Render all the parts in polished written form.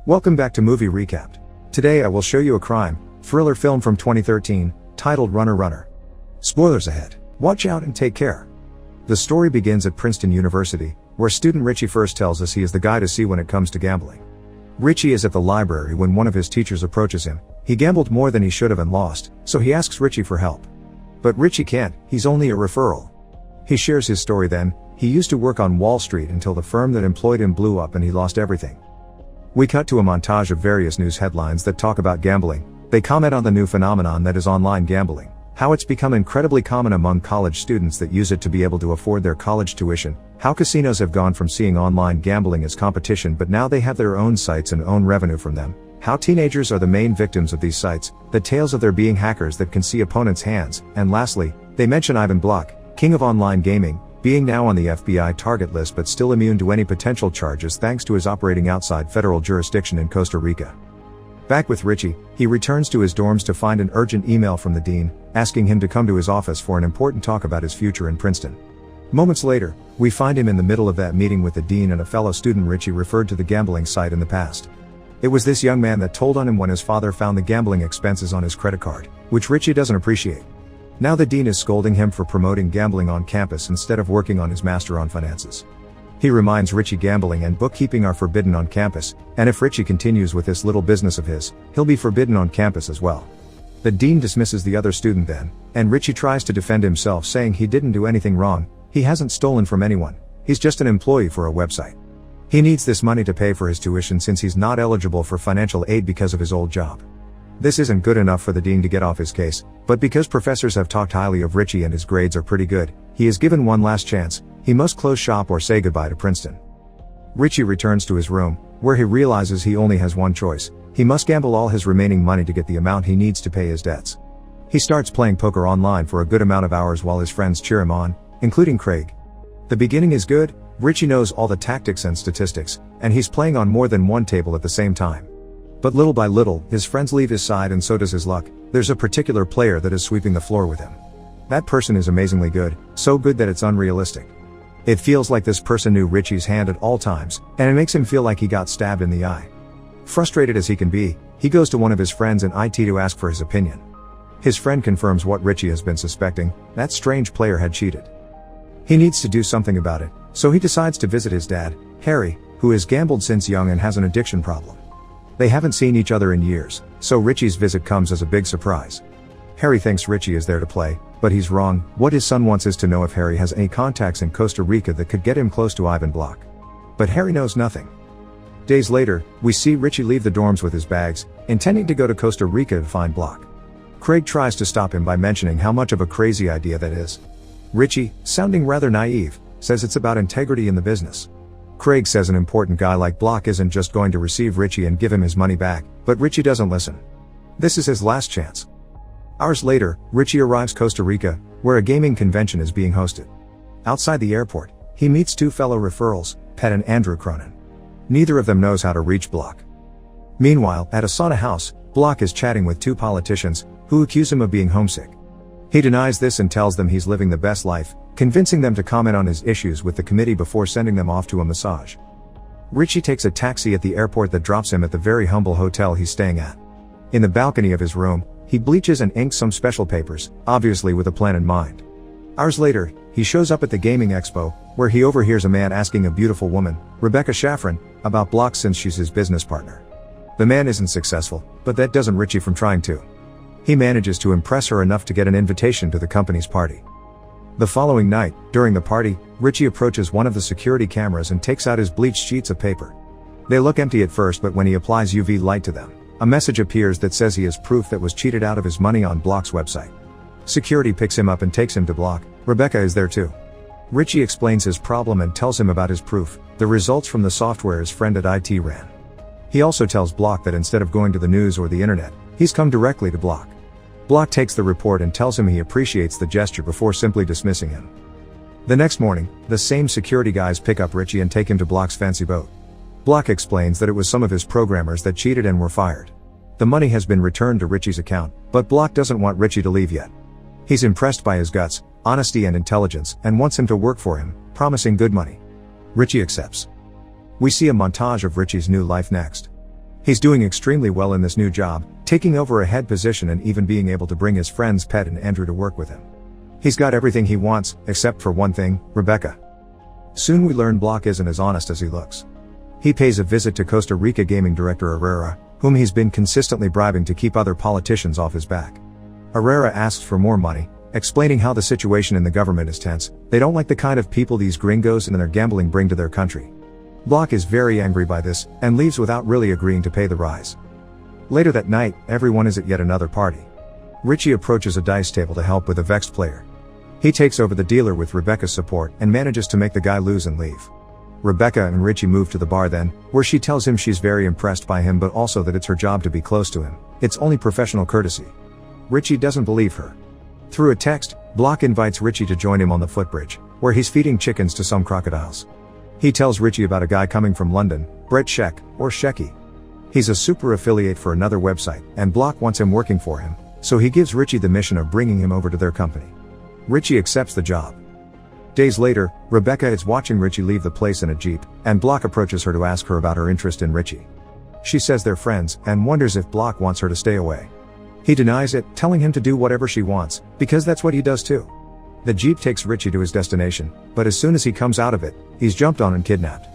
Welcome back to Movie Recapped. Today I will show you a crime, thriller film from 2013, titled Runner Runner. Spoilers ahead. Watch out and take care. The story begins at Princeton University, where student Richie first tells us he is the guy to see when it comes to gambling. Richie is at the library when one of his teachers approaches him. He gambled more than he should have and lost, so he asks Richie for help. But Richie can't, he's only a referral. He shares his story then. He used to work on Wall Street until the firm that employed him blew up and he lost everything. We cut to a montage of various news headlines that talk about gambling. They comment on the new phenomenon that is online gambling, how it's become incredibly common among college students that use it to be able to afford their college tuition, how casinos have gone from seeing online gambling as competition but now they have their own sites and own revenue from them, how teenagers are the main victims of these sites, the tales of there being hackers that can see opponents' hands, and lastly, they mention Ivan Block, king of online gaming, being now on the FBI target list but still immune to any potential charges thanks to his operating outside federal jurisdiction in Costa Rica. Back with Richie, he returns to his dorms to find an urgent email from the dean, asking him to come to his office for an important talk about his future in Princeton. Moments later, we find him in the middle of that meeting with the dean and a fellow student Richie referred to the gambling site in the past. It was this young man that told on him when his father found the gambling expenses on his credit card, which Richie doesn't appreciate. Now the dean is scolding him for promoting gambling on campus instead of working on his master on finances. He reminds Richie gambling and bookkeeping are forbidden on campus, and if Richie continues with this little business of his, he'll be forbidden on campus as well. The dean dismisses the other student then, and Richie tries to defend himself saying he didn't do anything wrong, he hasn't stolen from anyone, he's just an employee for a website. He needs this money to pay for his tuition since he's not eligible for financial aid because of his old job. This isn't good enough for the dean to get off his case, but because professors have talked highly of Richie and his grades are pretty good, he is given one last chance. He must close shop or say goodbye to Princeton. Richie returns to his room, where he realizes he only has one choice. He must gamble all his remaining money to get the amount he needs to pay his debts. He starts playing poker online for a good amount of hours while his friends cheer him on, including Craig. The beginning is good. Richie knows all the tactics and statistics, and he's playing on more than one table at the same time. But little by little, his friends leave his side and so does his luck. There's a particular player that is sweeping the floor with him. That person is amazingly good, so good that it's unrealistic. It feels like this person knew Richie's hand at all times, and it makes him feel like he got stabbed in the eye. Frustrated as he can be, he goes to one of his friends in IT to ask for his opinion. His friend confirms what Richie has been suspecting, that strange player had cheated. He needs to do something about it, so he decides to visit his dad, Harry, who has gambled since young and has an addiction problem. They haven't seen each other in years, so Richie's visit comes as a big surprise. Harry thinks Richie is there to play, but he's wrong. What his son wants is to know if Harry has any contacts in Costa Rica that could get him close to Ivan Block. But Harry knows nothing. Days later, we see Richie leave the dorms with his bags, intending to go to Costa Rica to find Block. Craig tries to stop him by mentioning how much of a crazy idea that is. Richie, sounding rather naive, says it's about integrity in the business. Craig says an important guy like Block isn't just going to receive Richie and give him his money back, but Richie doesn't listen. This is his last chance. Hours later, Richie arrives Costa Rica, where a gaming convention is being hosted. Outside the airport, he meets two fellow referrals, Pet and Andrew Cronin. Neither of them knows how to reach Block. Meanwhile, at a sauna house, Block is chatting with two politicians, who accuse him of being homesick. He denies this and tells them he's living the best life, convincing them to comment on his issues with the committee before sending them off to a massage. Richie takes a taxi at the airport that drops him at the very humble hotel he's staying at. In the balcony of his room, he bleaches and inks some special papers, obviously with a plan in mind. Hours later, he shows up at the gaming expo, where he overhears a man asking a beautiful woman, Rebecca Shaffron, about Block since she's his business partner. The man isn't successful, but that doesn't Richie from trying to. He manages to impress her enough to get an invitation to the company's party. The following night, during the party, Richie approaches one of the security cameras and takes out his bleached sheets of paper. They look empty at first, but when he applies UV light to them, a message appears that says he has proof that was cheated out of his money on Block's website. Security picks him up and takes him to Block. Rebecca is there too. Richie explains his problem and tells him about his proof, the results from the software his friend at IT ran. He also tells Block that instead of going to the news or the internet, he's come directly to Block. Block takes the report and tells him he appreciates the gesture before simply dismissing him. The next morning, the same security guys pick up Richie and take him to Block's fancy boat. Block explains that it was some of his programmers that cheated and were fired. The money has been returned to Richie's account, but Block doesn't want Richie to leave yet. He's impressed by his guts, honesty and intelligence and wants him to work for him, promising good money. Richie accepts. We see a montage of Richie's new life next. He's doing extremely well in this new job, taking over a head position and even being able to bring his friends Pet and Andrew to work with him. He's got everything he wants, except for one thing, Rebecca. Soon we learn Block isn't as honest as he looks. He pays a visit to Costa Rica gaming director Herrera, whom he's been consistently bribing to keep other politicians off his back. Herrera asks for more money, explaining how the situation in the government is tense. They don't like the kind of people these gringos and their gambling bring to their country. Block is very angry by this, and leaves without really agreeing to pay the rise. Later that night, everyone is at yet another party. Richie approaches a dice table to help with a vexed player. He takes over the dealer with Rebecca's support and manages to make the guy lose and leave. Rebecca and Richie move to the bar then, where she tells him she's very impressed by him but also that it's her job to be close to him. It's only professional courtesy. Richie doesn't believe her. Through a text, Block invites Richie to join him on the footbridge, where he's feeding chickens to some crocodiles. He tells Richie about a guy coming from London, Brett Sheck, or Shecky. He's a super affiliate for another website, and Block wants him working for him, so he gives Richie the mission of bringing him over to their company. Richie accepts the job. Days later, Rebecca is watching Richie leave the place in a Jeep, and Block approaches her to ask her about her interest in Richie. She says they're friends, and wonders if Block wants her to stay away. He denies it, telling him to do whatever she wants, because that's what he does too. The Jeep takes Richie to his destination, but as soon as he comes out of it, he's jumped on and kidnapped.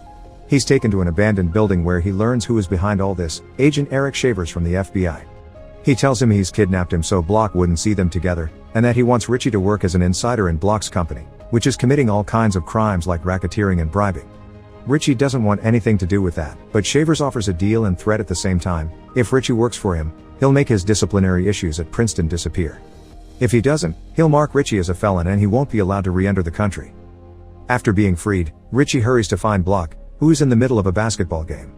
He's taken to an abandoned building where he learns who is behind all this, Agent Eric Shavers from the FBI. He tells him he's kidnapped him so Block wouldn't see them together, and that he wants Richie to work as an insider in Block's company, which is committing all kinds of crimes like racketeering and bribing. Richie doesn't want anything to do with that, but Shavers offers a deal and threat at the same time. If Richie works for him, he'll make his disciplinary issues at Princeton disappear. If he doesn't, he'll mark Richie as a felon and he won't be allowed to re-enter the country. After being freed, Richie hurries to find Block, who is in the middle of a basketball game.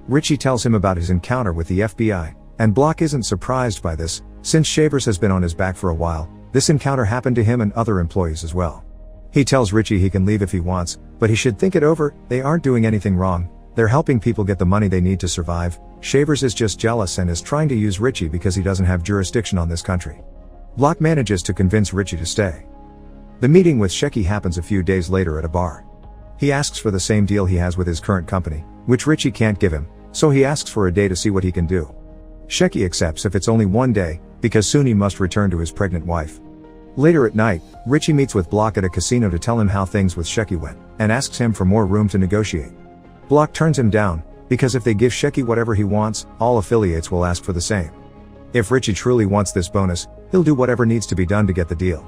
Richie tells him about his encounter with the FBI, and Block isn't surprised by this, since Shavers has been on his back for a while. This encounter happened to him and other employees as well. He tells Richie he can leave if he wants, but he should think it over. They aren't doing anything wrong. They're helping people get the money they need to survive. Shavers is just jealous and is trying to use Richie because he doesn't have jurisdiction on this country. Block manages to convince Richie to stay. The meeting with Shecky happens a few days later at a bar. He asks for the same deal he has with his current company, which Richie can't give him, so he asks for a day to see what he can do. Shecky accepts if it's only one day, because soon he must return to his pregnant wife. Later at night, Richie meets with Block at a casino to tell him how things with Shecky went, and asks him for more room to negotiate. Block turns him down, because if they give Shecky whatever he wants, all affiliates will ask for the same. If Richie truly wants this bonus, he'll do whatever needs to be done to get the deal.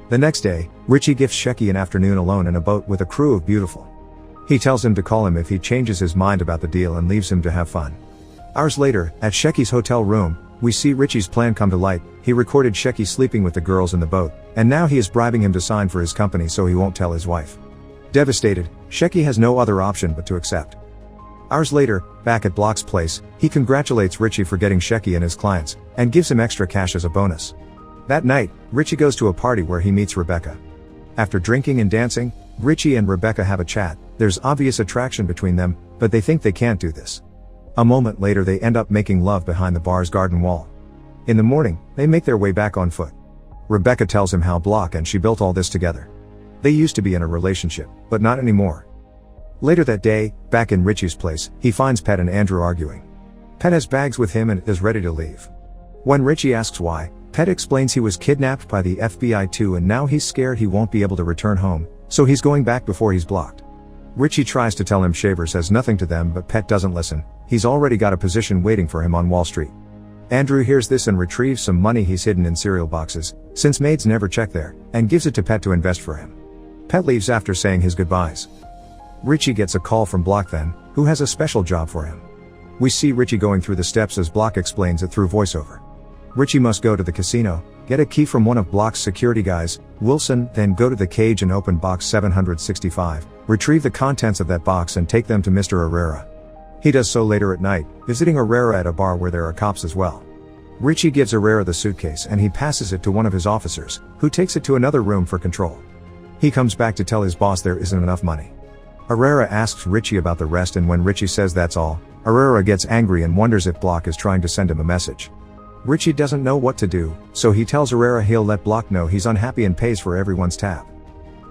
The next day, Richie gives Shecky an afternoon alone in a boat with a crew of beautiful. He tells him to call him if he changes his mind about the deal and leaves him to have fun. Hours later, at Shecky's hotel room, we see Richie's plan come to light. He recorded Shecky sleeping with the girls in the boat, and now he is bribing him to sign for his company so he won't tell his wife. Devastated, Shecky has no other option but to accept. Hours later, back at Block's place, he congratulates Richie for getting Shecky and his clients, and gives him extra cash as a bonus. That night, Richie goes to a party where he meets Rebecca. After drinking and dancing, Richie and Rebecca have a chat. There's obvious attraction between them, but they think they can't do this. A moment later they end up making love behind the bar's garden wall. In the morning, they make their way back on foot. Rebecca tells him how Block and she built all this together. They used to be in a relationship, but not anymore. Later that day, back in Richie's place, he finds Pet and Andrew arguing. Pet has bags with him and is ready to leave. When Richie asks why, Pet explains he was kidnapped by the FBI too and now he's scared he won't be able to return home, so he's going back before he's blocked. Richie tries to tell him Shavers says nothing to them but Pet doesn't listen. He's already got a position waiting for him on Wall Street. Andrew hears this and retrieves some money he's hidden in cereal boxes, since maids never check there, and gives it to Pet to invest for him. Pet leaves after saying his goodbyes. Richie gets a call from Block then, who has a special job for him. We see Richie going through the steps as Block explains it through voiceover. Richie must go to the casino, get a key from one of Block's security guys, Wilson, then go to the cage and open box 765, retrieve the contents of that box and take them to Mr. Herrera. He does so later at night, visiting Herrera at a bar where there are cops as well. Richie gives Herrera the suitcase and he passes it to one of his officers, who takes it to another room for control. He comes back to tell his boss there isn't enough money. Herrera asks Richie about the rest and when Richie says that's all, Herrera gets angry and wonders if Block is trying to send him a message. Richie doesn't know what to do, so he tells Herrera he'll let Block know he's unhappy and pays for everyone's tab.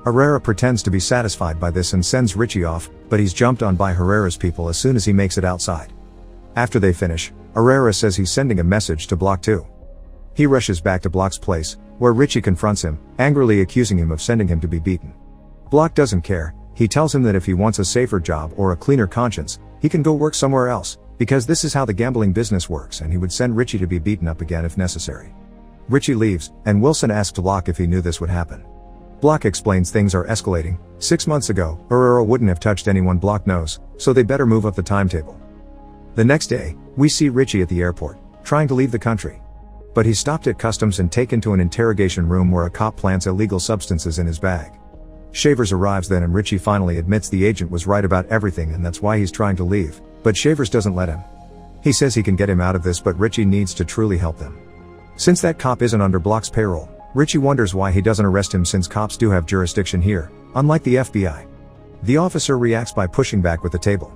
Herrera pretends to be satisfied by this and sends Richie off, but he's jumped on by Herrera's people as soon as he makes it outside. After they finish, Herrera says he's sending a message to Block 2. He rushes back to Block's place, where Richie confronts him, angrily accusing him of sending him to be beaten. Block doesn't care. He tells him that if he wants a safer job or a cleaner conscience, he can go work somewhere else, because this is how the gambling business works, and he would send Richie to be beaten up again if necessary. Richie leaves, and Wilson asks Block if he knew this would happen. Block explains things are escalating. 6 months ago, Herrera wouldn't have touched anyone Block knows, so they better move up the timetable. The next day, we see Richie at the airport, trying to leave the country. But he's stopped at customs and taken to an interrogation room where a cop plants illegal substances in his bag. Shavers arrives then, and Richie finally admits the agent was right about everything, and that's why he's trying to leave, but Shavers doesn't let him. He says he can get him out of this, but Richie needs to truly help them. Since that cop isn't under Block's payroll, Richie wonders why he doesn't arrest him, since cops do have jurisdiction here, unlike the FBI. The officer reacts by pushing back with the table.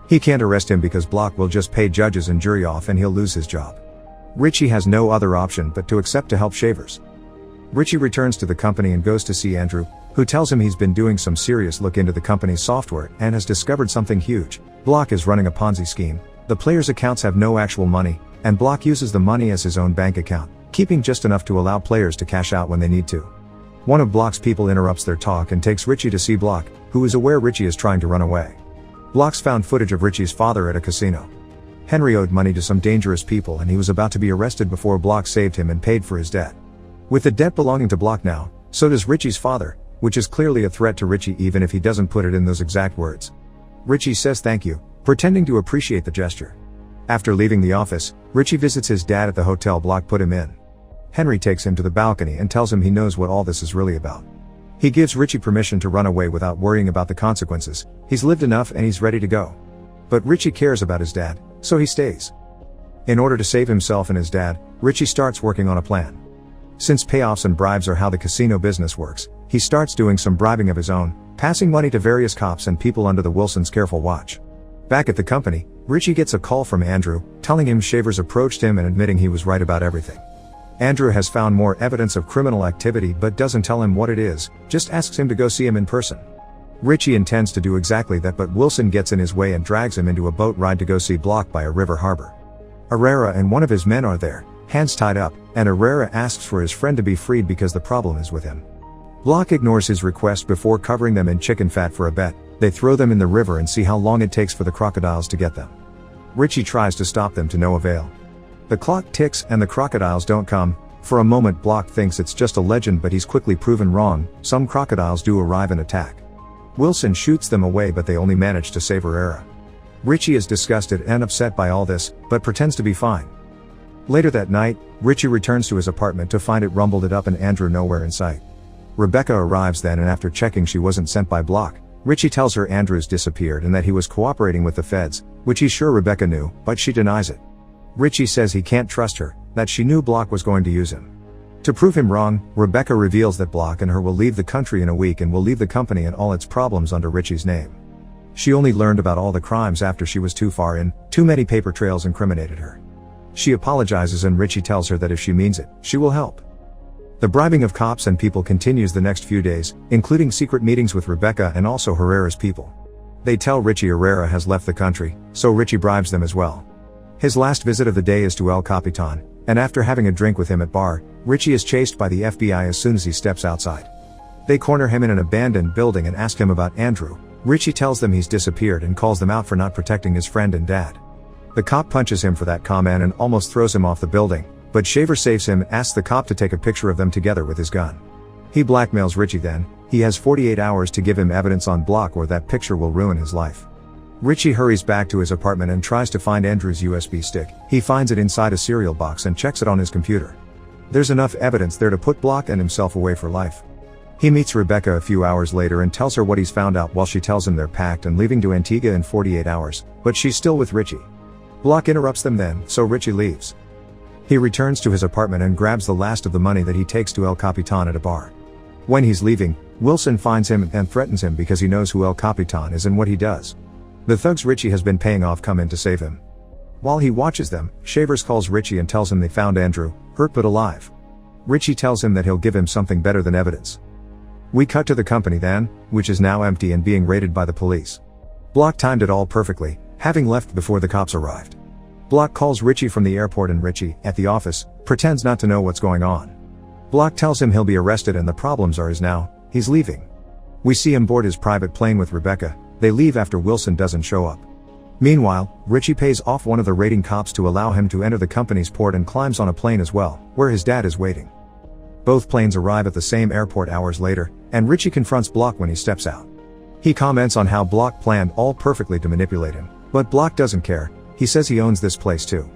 He can't arrest him because Block will just pay judges and jury off and he'll lose his job. Richie has no other option but to accept to help Shavers. Richie returns to the company and goes to see Andrew, who tells him he's been doing some serious look into the company's software and has discovered something huge. Block is running a Ponzi scheme. The players' accounts have no actual money, and Block uses the money as his own bank account, keeping just enough to allow players to cash out when they need to. One of Block's people interrupts their talk and takes Richie to see Block, who is aware Richie is trying to run away. Block's found footage of Richie's father at a casino. Henry owed money to some dangerous people and he was about to be arrested before Block saved him and paid for his debt. With the debt belonging to Block now, so does Richie's father, which is clearly a threat to Richie even if he doesn't put it in those exact words. Richie says thank you, pretending to appreciate the gesture. After leaving the office, Richie visits his dad at the hotel Block put him in. Henry takes him to the balcony and tells him he knows what all this is really about. He gives Richie permission to run away without worrying about the consequences. He's lived enough and he's ready to go. But Richie cares about his dad, so he stays. In order to save himself and his dad, Richie starts working on a plan. Since payoffs and bribes are how the casino business works, he starts doing some bribing of his own, passing money to various cops and people under the Wilsons' careful watch. Back at the company, Richie gets a call from Andrew, telling him Shavers approached him and admitting he was right about everything. Andrew has found more evidence of criminal activity but doesn't tell him what it is, just asks him to go see him in person. Richie intends to do exactly that, but Wilson gets in his way and drags him into a boat ride to go see Block by a river harbor. Herrera and one of his men are there, hands tied up, and Herrera asks for his friend to be freed because the problem is with him. Block ignores his request before covering them in chicken fat for a bet. They throw them in the river and see how long it takes for the crocodiles to get them. Richie tries to stop them to no avail. The clock ticks and the crocodiles don't come. For a moment Block thinks it's just a legend, but he's quickly proven wrong. Some crocodiles do arrive and attack. Wilson shoots them away, but they only manage to save Herrera. Richie is disgusted and upset by all this, but pretends to be fine. Later that night, Richie returns to his apartment to find it rumbled up and Andrew nowhere in sight. Rebecca arrives then, and after checking she wasn't sent by Block, Richie tells her Andrew's disappeared and that he was cooperating with the feds, which he's sure Rebecca knew, but she denies it. Richie says he can't trust her, that she knew Block was going to use him. To prove him wrong, Rebecca reveals that Block and her will leave the country in a week and will leave the company and all its problems under Richie's name. She only learned about all the crimes after she was too far in, too many paper trails incriminated her. She apologizes and Richie tells her that if she means it, she will help. The bribing of cops and people continues the next few days, including secret meetings with Rebecca and also Herrera's people. They tell Richie Herrera has left the country, so Richie bribes them as well. His last visit of the day is to El Capitan, and after having a drink with him at bar, Richie is chased by the FBI as soon as he steps outside. They corner him in an abandoned building and ask him about Andrew. Richie tells them he's disappeared and calls them out for not protecting his friend and dad. The cop punches him for that comment and almost throws him off the building, but Shaver saves him and asks the cop to take a picture of them together with his gun. He blackmails Richie then. He has 48 hours to give him evidence on Block or that picture will ruin his life. Richie hurries back to his apartment and tries to find Andrew's USB stick. He finds it inside a cereal box and checks it on his computer. There's enough evidence there to put Block and himself away for life. He meets Rebecca a few hours later and tells her what he's found out while she tells him they're packed and leaving to Antigua in 48 hours, but she's still with Richie. Block interrupts them then, so Richie leaves. He returns to his apartment and grabs the last of the money that he takes to El Capitan at a bar. When he's leaving, Wilson finds him and threatens him because he knows who El Capitan is and what he does. The thugs Richie has been paying off come in to save him. While he watches them, Shavers calls Richie and tells him they found Andrew, hurt but alive. Richie tells him that he'll give him something better than evidence. We cut to the company then, which is now empty and being raided by the police. Block timed it all perfectly, having left before the cops arrived. Block calls Richie from the airport and Richie, at the office, pretends not to know what's going on. Block tells him he'll be arrested and the problems are his now, he's leaving. We see him board his private plane with Rebecca, they leave after Wilson doesn't show up. Meanwhile, Richie pays off one of the raiding cops to allow him to enter the company's port and climbs on a plane as well, where his dad is waiting. Both planes arrive at the same airport hours later, and Richie confronts Block when he steps out. He comments on how Block planned all perfectly to manipulate him, but Block doesn't care, he says he owns this place too.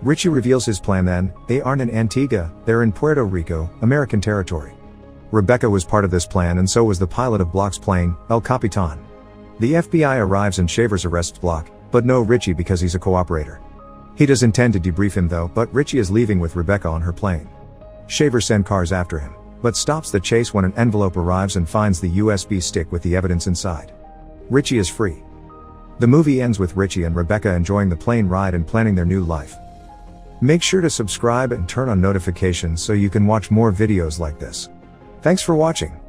Richie reveals his plan then, they aren't in Antigua, they're in Puerto Rico, American territory. Rebecca was part of this plan and so was the pilot of Block's plane, El Capitan. The FBI arrives and Shavers arrests Block, but no Richie because he's a cooperator. He does intend to debrief him though, but Richie is leaving with Rebecca on her plane. Shavers send cars after him, but stops the chase when an envelope arrives and finds the USB stick with the evidence inside. Richie is free. The movie ends with Richie and Rebecca enjoying the plane ride and planning their new life. Make sure to subscribe and turn on notifications so you can watch more videos like this. Thanks for watching.